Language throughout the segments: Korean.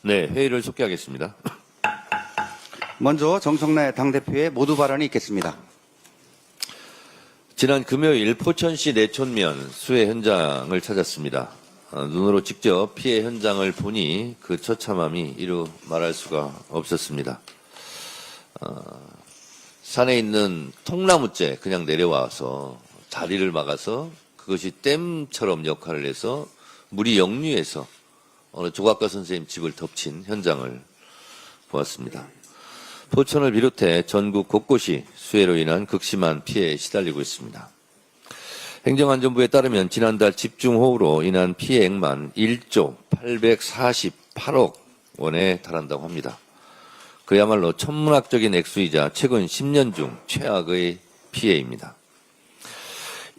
네, 회의를 속개하겠습니다. 먼저 정청래 당대표의 모두 발언이 있겠습니다. 지난 금요일 포천시 내촌면 수해 현장을 찾았습니다. 눈으로 직접 피해 현장을 보니 그 처참함이 이루 말할 수가 없었습니다. 산에 있는 통나무째 그냥 내려와서 다리를 막아서 그것이 댐처럼 역할을 해서 물이 역류해서 어느 조각가 선생님 집을 덮친 현장을 보았습니다. 포천을 비롯해 전국 곳곳이 수해로 인한 극심한 피해에 시달리고 있습니다. 행정안전부에 따르면 지난달 집중호우로 인한 피해액만 1조 848억 원에 달한다고 합니다. 그야말로 천문학적인 액수이자 최근 10년 중 최악의 피해입니다.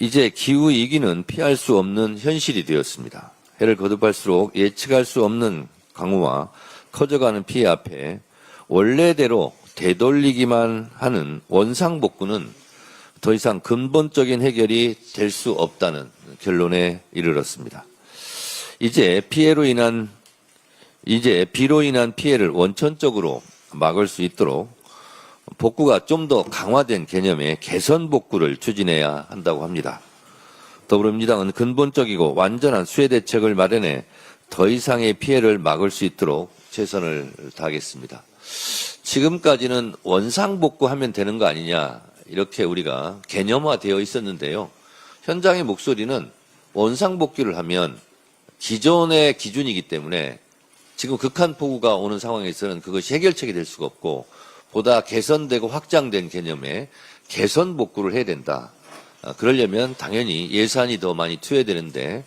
이제 기후위기는 피할 수 없는 현실이 되었습니다. 해를 거듭할수록 예측할 수 없는 강우와 커져가는 피해 앞에 원래대로 되돌리기만 하는 원상복구는 더 이상 근본적인 해결이 될 수 없다는 결론에 이르렀습니다. 이제 비로 인한 피해를 원천적으로 막을 수 있도록 복구가 좀 더 강화된 개념의 개선 복구를 추진해야 한다고 합니다. 더불어민주당은 근본적이고 완전한 수해 대책을 마련해 더 이상의 피해를 막을 수 있도록 최선을 다하겠습니다. 지금까지는 원상복구하면 되는 거 아니냐 이렇게 우리가 개념화되어 있었는데요. 현장의 목소리는 원상복구를 하면 기존의 기준이기 때문에 지금 극한폭우가 오는 상황에서는 그것이 해결책이 될 수가 없고 보다 개선되고 확장된 개념의 개선복구를 해야 된다. 그러려면 당연히 예산이 더 많이 투여되는데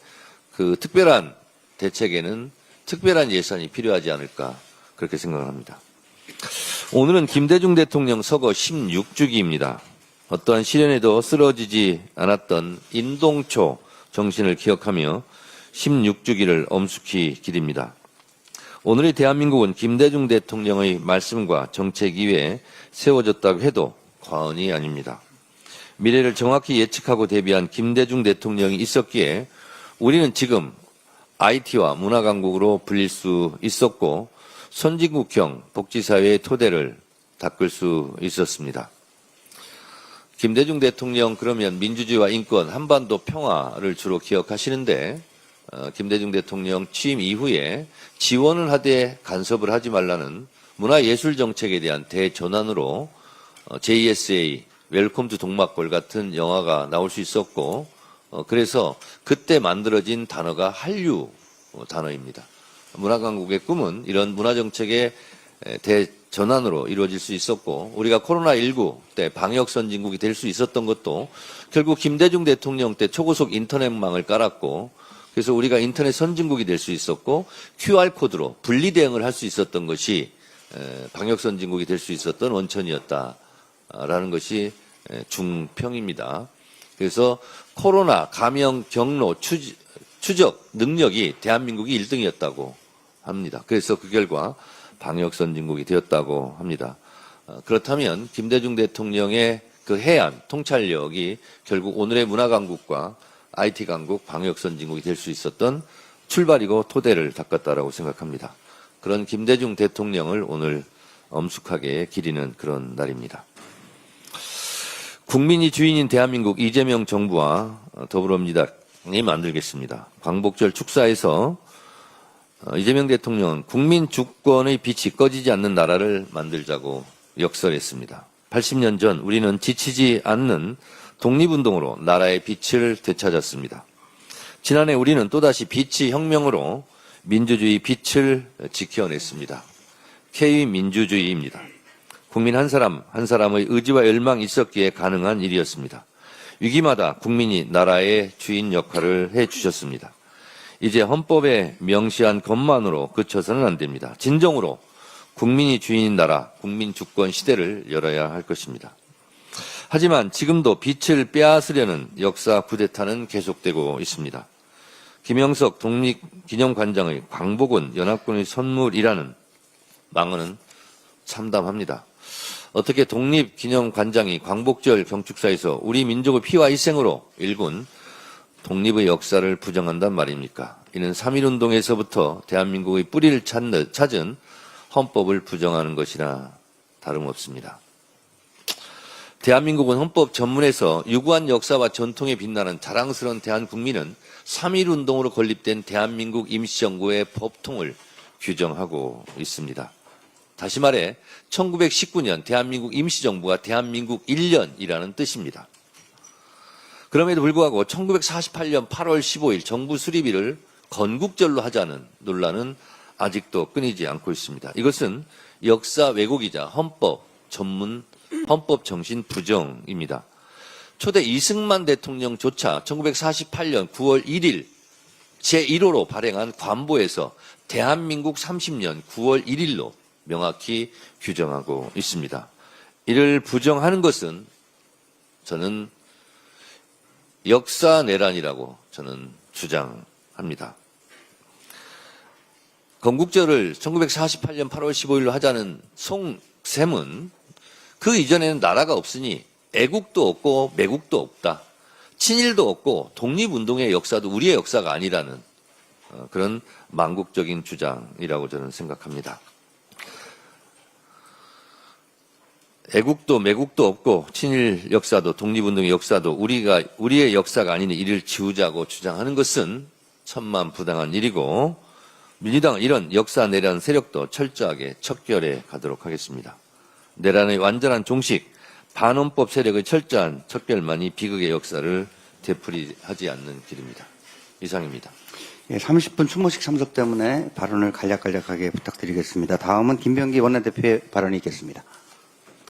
그 특별한 대책에는 특별한 예산이 필요하지 않을까 그렇게 생각합니다. 오늘은 김대중 대통령 서거 16주기입니다. 어떠한 시련에도 쓰러지지 않았던 인동초 정신을 기억하며 16주기를 엄숙히 기립니다. 오늘의 대한민국은 김대중 대통령의 말씀과 정책 이외에 세워졌다고 해도 과언이 아닙니다. 미래를 정확히 예측하고 대비한 김대중 대통령이 있었기에 우리는 지금 IT와 문화강국으로 불릴 수 있었고 선진국형 복지사회의 토대를 닦을 수 있었습니다. 김대중 대통령 그러면 민주주의와 인권, 한반도 평화를 주로 기억하시는데 김대중 대통령 취임 이후에 지원을 하되 간섭을 하지 말라는 문화예술 정책에 대한 대전환으로 JSA, 웰컴 투 동막골 같은 영화가 나올 수 있었고 그래서 그때 만들어진 단어가 한류 단어입니다. 문화강국의 꿈은 이런 문화정책의 대전환으로 이루어질 수 있었고 우리가 코로나19 때 방역선진국이 될 수 있었던 것도 결국 김대중 대통령 때 초고속 인터넷망을 깔았고 그래서 우리가 인터넷 선진국이 될 수 있었고 QR코드로 분리대응을 할 수 있었던 것이 방역선진국이 될 수 있었던 원천이었다라는 것이 중평입니다. 그래서 코로나 감염 경로 추적 능력이 대한민국이 1등이었다고 합니다. 그래서 그 결과 방역선진국이 되었다고 합니다. 그렇다면 김대중 대통령의 그 해안 통찰력이 결국 오늘의 문화강국과 IT강국 방역선진국이 될 수 있었던 출발이고 토대를 닦았다라고 생각합니다. 그런 김대중 대통령을 오늘 엄숙하게 기리는 그런 날입니다. 국민이 주인인 대한민국 이재명 정부와 더불어민주당이 만들겠습니다. 광복절 축사에서 이재명 대통령은 국민 주권의 빛이 꺼지지 않는 나라를 만들자고 역설했습니다. 80년 전 우리는 지치지 않는 독립운동으로 나라의 빛을 되찾았습니다. 지난해 우리는 또다시 빛의 혁명으로 민주주의 빛을 지켜냈습니다. K민주주의입니다. 국민 한 사람 한 사람의 의지와 열망이 있었기에 가능한 일이었습니다. 위기마다 국민이 나라의 주인 역할을 해주셨습니다. 이제 헌법에 명시한 것만으로 그쳐서는 안 됩니다. 진정으로 국민이 주인인 나라, 국민 주권 시대를 열어야 할 것입니다. 하지만 지금도 빛을 빼앗으려는 역사 쿠데타는 계속되고 있습니다. 김영석 독립기념관장의 광복은 연합군의 선물이라는 망언은 참담합니다. 어떻게 독립기념관장이 광복절 경축사에서 우리 민족의 피와 희생으로 일군 독립의 역사를 부정한단 말입니까? 이는 3.1운동에서부터 대한민국의 뿌리를 찾은 헌법을 부정하는 것이나 다름없습니다. 대한민국은 헌법 전문에서 유구한 역사와 전통에 빛나는 자랑스러운 대한국민은 3.1운동으로 건립된 대한민국 임시정부의 법통을 규정하고 있습니다. 다시 말해 1919년 대한민국 임시정부가 대한민국 1년이라는 뜻입니다. 그럼에도 불구하고 1948년 8월 15일 정부 수립일을 건국절로 하자는 논란은 아직도 끊이지 않고 있습니다. 이것은 역사 왜곡이자 헌법 정신 부정입니다. 초대 이승만 대통령조차 1948년 9월 1일 제1호로 발행한 관보에서 대한민국 30년 9월 1일로 명확히 규정하고 있습니다. 이를 부정하는 것은 저는 역사내란이라고 저는 주장합니다. 건국절을 1948년 8월 15일로 하자는 송샘은 그 이전에는 나라가 없으니 애국도 없고 매국도 없다. 친일도 없고 독립운동의 역사도 우리의 역사가 아니라는 그런 망국적인 주장이라고 저는 생각합니다. 애국도 매국도 없고 친일 역사도 독립운동의 역사도 우리의 역사가 아니니 이를 지우자고 주장하는 것은 천만부당한 일이고 민주당은 이런 역사 내란 세력도 철저하게 척결해 가도록 하겠습니다. 내란의 완전한 종식, 반헌법 세력의 철저한 척결만이 비극의 역사를 되풀이하지 않는 길입니다. 이상입니다. 예, 30분 추모식 참석 때문에 발언을 간략하게 부탁드리겠습니다. 다음은 김병기 원내대표의 발언이 있겠습니다.